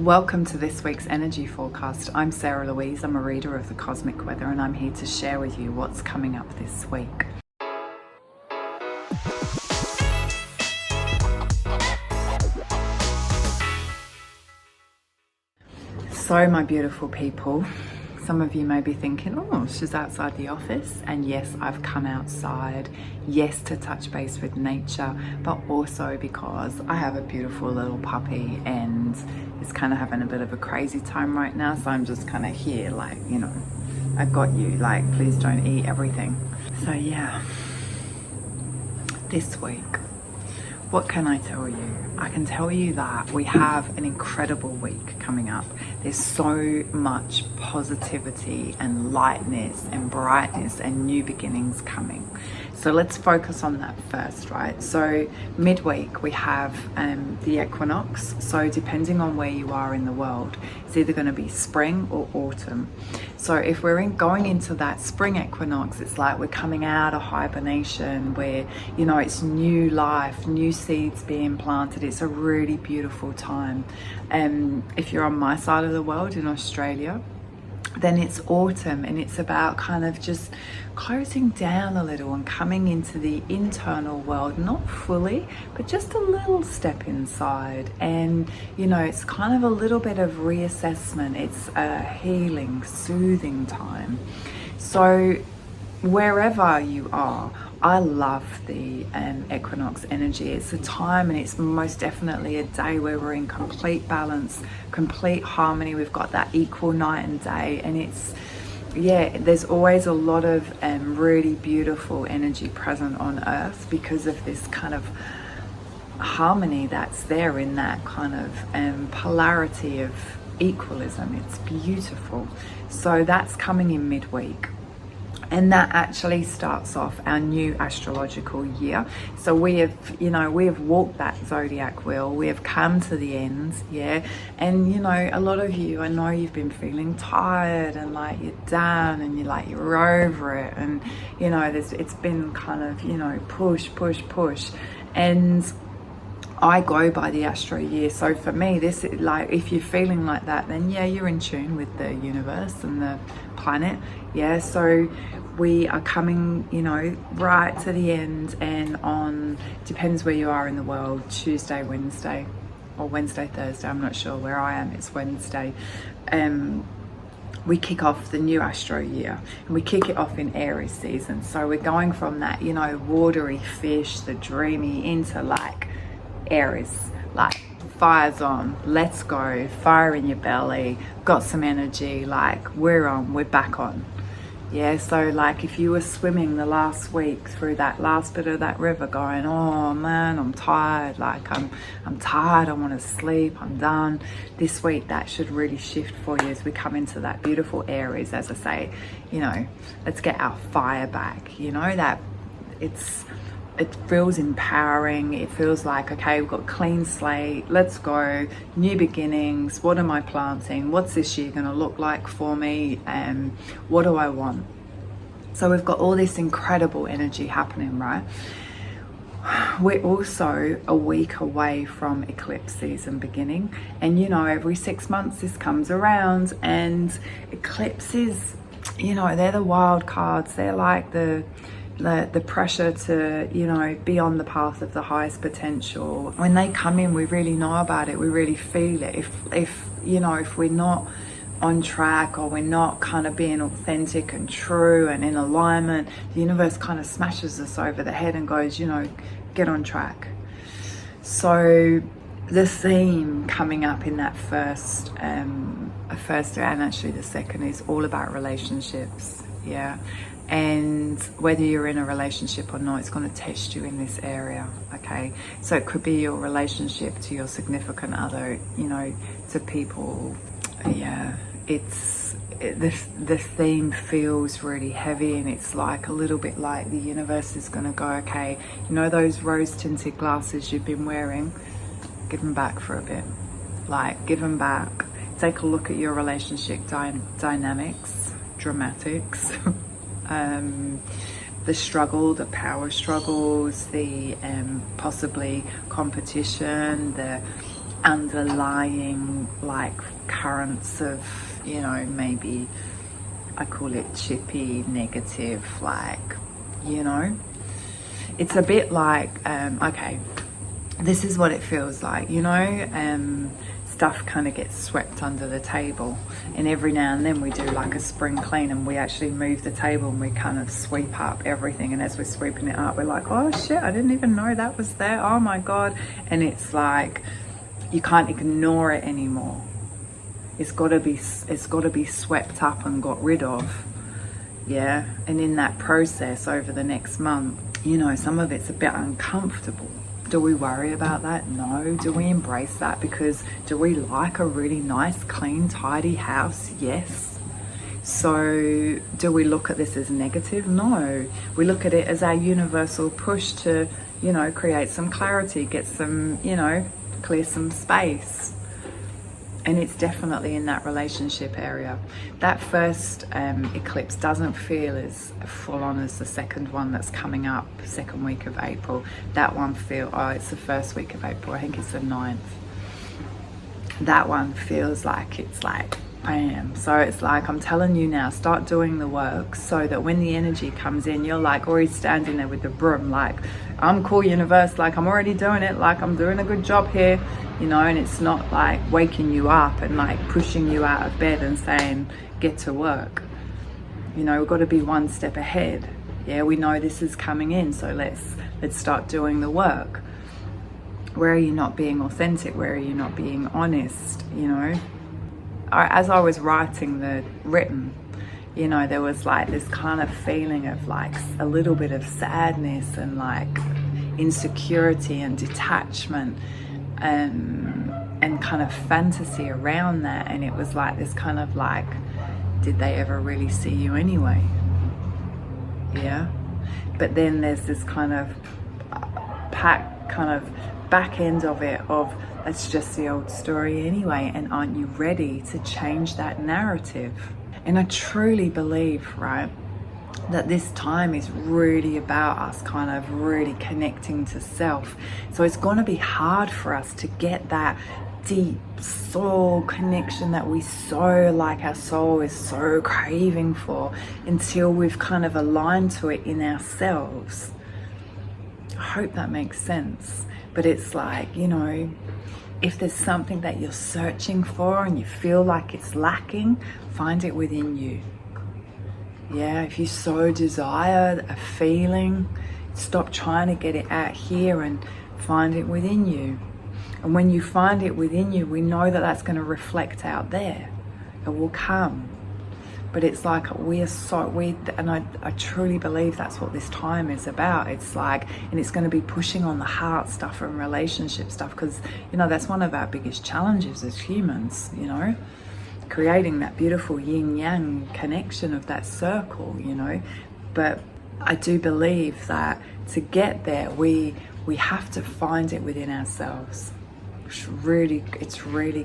Welcome to this week's energy forecast. I'm Sarah Louise, I'm a reader of the cosmic weather, and I'm here to share with you what's coming up this week. So my beautiful people, some of you may be thinking, oh, she's outside the office. And yes, I've come outside, yes, to touch base with nature, but also because I have a beautiful little puppy and it's kind of having a bit of a crazy time right now. So I'm just kind of here like, I got you, like, please don't eat everything. So yeah, this week, what can I tell you? I can tell you that we have an incredible week coming up. There's so much positivity and lightness and brightness and new beginnings coming. So let's focus on that first, right? So midweek we have the equinox. So depending on where you are in the world, it's either going to be spring or autumn. So if we're going into that spring equinox, it's like we're coming out of hibernation where, it's new life, new seeds being planted. It's a really beautiful time. If you're on my side of the world in Australia, then it's autumn, and it's about kind of just closing down a little and coming into the internal world, not fully, but just a little step inside. And it's kind of a little bit of reassessment. It's a healing, soothing time. So wherever you are, I love the equinox energy. It's a time, and it's most definitely a day where we're in complete balance, complete harmony. We've got that equal night and day, and there's always a lot of really beautiful energy present on earth because of this kind of harmony that's there in that kind of polarity of equalism. It's beautiful. So that's coming in midweek. And that actually starts off our new astrological year. So we have walked that zodiac wheel. We have come to the end, yeah. And a lot of you, I know you've been feeling tired and like you're down and you're over it, and it's been kind of push, and I go by the astro year. So for me, this is like, if you're feeling like that, then yeah, you're in tune with the universe and the planet. Yeah, so we are coming, right to the end, and on, depends where you are in the world, Tuesday, Wednesday, or Wednesday, Thursday, I'm not sure where I am, it's Wednesday. We kick off the new astro year, and we kick it off in Aries season. So we're going from that, watery fish, the dreamy, into like Aries, like fire's on, let's go, fire in your belly, got some energy, like we're back on. Yeah, so like if you were swimming the last week through that last bit of that river going, oh man, I'm tired, like I'm tired, I want to sleep, I'm done. This week that should really shift for you as we come into that beautiful Aries. As I say, let's get our fire back, that it feels empowering. It feels like, okay, we've got a clean slate, let's go, new beginnings. What am I planting? What's this year going to look like for me? What do I want? So we've got all this incredible energy happening, right? We're also a week away from eclipse season beginning. And every 6 months this comes around, and eclipses, they're the wild cards. They're like the pressure to be on the path of the highest potential. When they come in, we really know about it, we really feel it. If we're not on track, or we're not kind of being authentic and true and in alignment, the universe kind of smashes us over the head and goes, get on track. So the theme coming up in that first and actually the second is all about relationships. Yeah. And whether you're in a relationship or not, it's going to test you in this area, okay? So it could be your relationship to your significant other, to people. Yeah, the theme feels really heavy, and it's like a little bit like the universe is going to go, okay, those rose-tinted glasses you've been wearing, give them back for a bit. Like, give them back. Take a look at your relationship dynamics, dramatics. The struggle, the power struggles, the possibly competition, the underlying like currents of, you know, maybe I call it chippy, negative, like, you know, it's a bit like, okay, this is what it feels like, you know, stuff kind of gets swept under the table, and every now and then we do like a spring clean and we actually move the table and we kind of sweep up everything, and as we're sweeping it up we're like, oh shit, I didn't even know that was there, oh my god. And it's like you can't ignore it anymore. It's got to be swept up and got rid of. Yeah. And in that process over the next month, you know, some of it's a bit uncomfortable. Do we worry about that? No. Do we embrace that? Because do we like a really nice, clean, tidy house? Yes. So do we look at this as negative? No. We look at it as our universal push to, you know, create some clarity, get some, you know, clear some space. And it's definitely in that relationship area. That first eclipse doesn't feel as full on as the second one that's coming up, second week of April. That one it's the first week of April, I think it's the 9th. That one feels like it's like, bam. So it's like, I'm telling you now, start doing the work so that when the energy comes in, you're like already standing there with the broom, like, I'm cool, universe, like I'm already doing it, like I'm doing a good job here, you know. And it's not like waking you up and like pushing you out of bed and saying, get to work. You know, we've got to be one step ahead. Yeah, we know this is coming in, so let's start doing the work. Where are you not being authentic? Where are you not being honest? You know, as I was written, you know, there was like this kind of feeling of like a little bit of sadness and like insecurity and detachment, and kind of fantasy around that. And it was like this kind of like, did they ever really see you anyway? Yeah. But then there's this kind of back end of it of, it's just the old story anyway, and aren't you ready to change that narrative? And I truly believe, right, that this time is really about us kind of really connecting to self. So it's going to be hard for us to get that deep soul connection that we so like, our soul is so craving for, until we've kind of aligned to it in ourselves. I hope that makes sense. But it's like, you know, if there's something that you're searching for and you feel like it's lacking, find it within you. Yeah, if you so desire a feeling, stop trying to get it out here and find it within you. And when you find it within you, we know that that's going to reflect out there. It will come. But it's like and I truly believe that's what this time is about. It's like, and it's going to be pushing on the heart stuff and relationship stuff, because, you know, that's one of our biggest challenges as humans, you know, creating that beautiful yin yang connection of that circle, you know. But I do believe that to get there, we have to find it within ourselves. It's really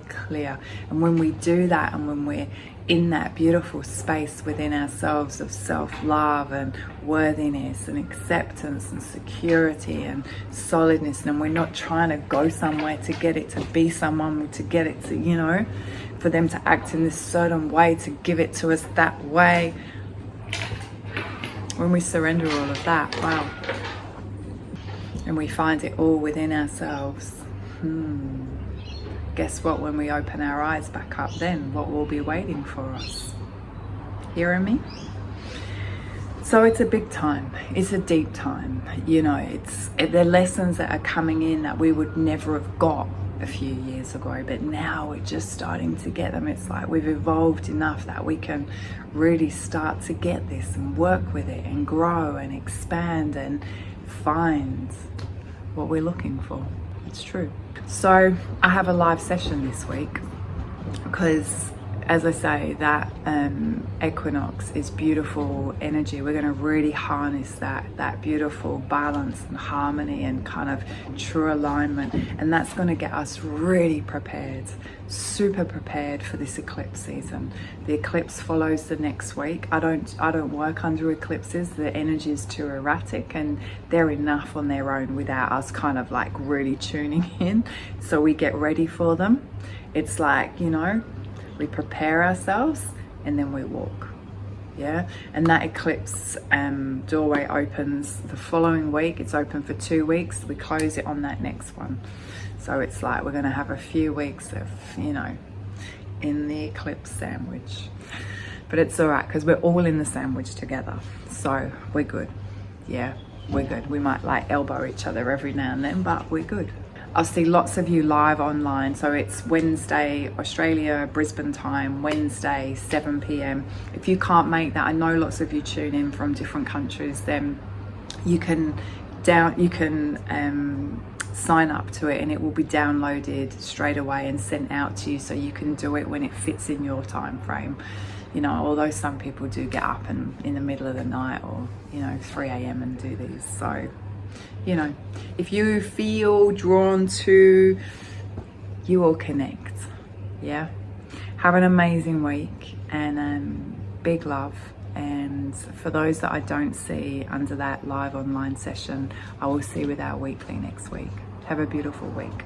clear. And when we do that, and when we're in that beautiful space within ourselves of self-love and worthiness and acceptance and security and solidness, and we're not trying to go somewhere to get it to be someone, to get it to, you know, for them to act in this certain way, to give it to us that way. When we surrender all of that, wow, and we find it all within ourselves, guess what? When we open our eyes back up, then what will be waiting for us? Hearing me? So it's a big time. It's a deep time. You know, the lessons that are coming in that we would never have got a few years ago, but now we're just starting to get them. It's like we've evolved enough that we can really start to get this and work with it and grow and expand and find what we're looking for. It's true. So I have a live session this week because as I say, that equinox is beautiful energy. We're going to really harness that beautiful balance and harmony and kind of true alignment, and that's going to get us really prepared, super prepared for this eclipse season. The eclipse follows the next week. I don't work under eclipses. The energy is too erratic, and they're enough on their own without us kind of like really tuning in. So we get ready for them. It's like, you know, we prepare ourselves and then we walk. Yeah, and that eclipse doorway opens the following week. It's open for 2 weeks. We close it on that next one. So it's like we're going to have a few weeks of, you know, in the eclipse sandwich. But it's all right because we're all in the sandwich together. So we're good. Yeah, we're good. We might like elbow each other every now and then, but we're good. I'll see lots of you live online. So it's Wednesday, Australia, Brisbane time, Wednesday, 7 p.m. If you can't make that, I know lots of you tune in from different countries, then you can sign up to it and it will be downloaded straight away and sent out to you, so you can do it when it fits in your time frame. You know, although some people do get up and in the middle of the night or, you know, 3 a.m. and do these. So, you know, if you feel drawn to, you will connect. Yeah. Have an amazing week, and big love. And for those that I don't see under that live online session, I will see with our weekly next week. Have a beautiful week.